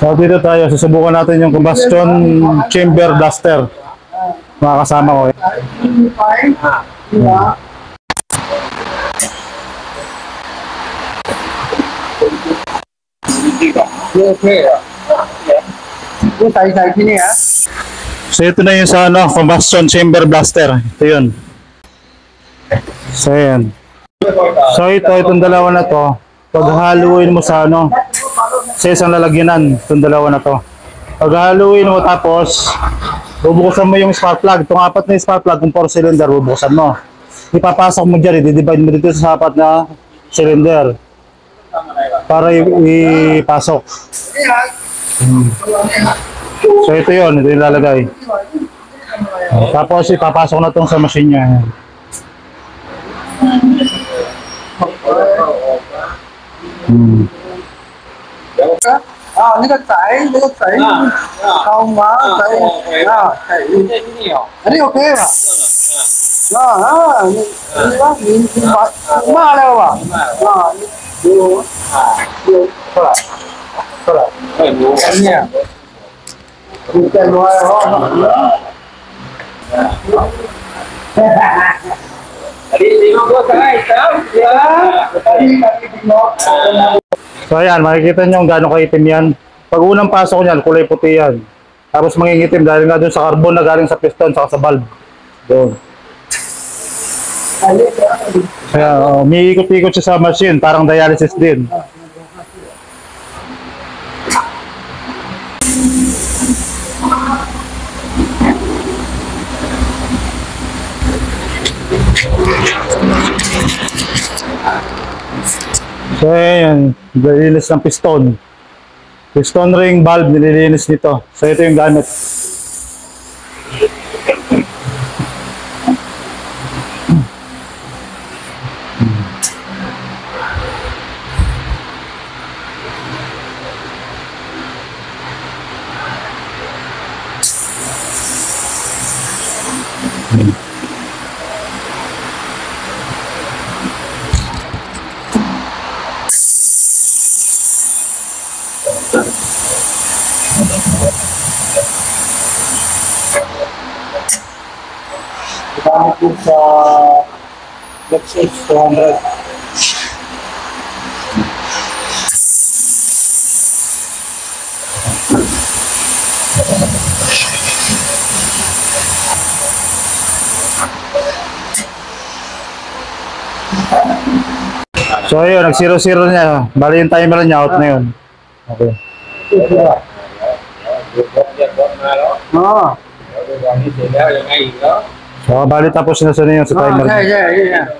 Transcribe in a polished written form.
So dito tayo, susubukan natin yung combustion chamber blaster. Mga kasama ko eh. So ito na yung sa ano, combustion chamber blaster. Ito yun. So yan. So itong dalawa na to, paghahaluin mo sa ano, sa isang lalagyanan, itong dalawa na to. Paghahaluin mo tapos, bubuksan mo yung spark plug. Itong apat na yung spark plug, kung 4 cylinder, bubuksan mo. Ipapasok mo dyan, i-divide mo dito sa apat na cylinder para ipasok. So ito yun, ito yung lalagay. Tapos ipapasok na itong sa machine niya. Cái cái tẩy không má tẩy tẩy cái này ok mà như bác nhìn má đâu mà nhiều em nha cái loài đó So ayan, makikita nyo gano'ng kaitim yan. Pag unang pasok niyan, kulay puti yan. Tapos mangingitim dahil nga doon sa carbon na galing sa piston saka sa valve. Doon. Kaya umiikot-ikot siya sa machine, parang dialysis din. So ayan, nililinis ng piston. Piston ring valve, nililinis nito. So ito yung gamit. Gamit yung sa Lexus 200. So ayun, nag-0-0 niya. Bali yung timer niya, out na yun. Okay. So bali tapos na sa niyo sa timer. Yeah.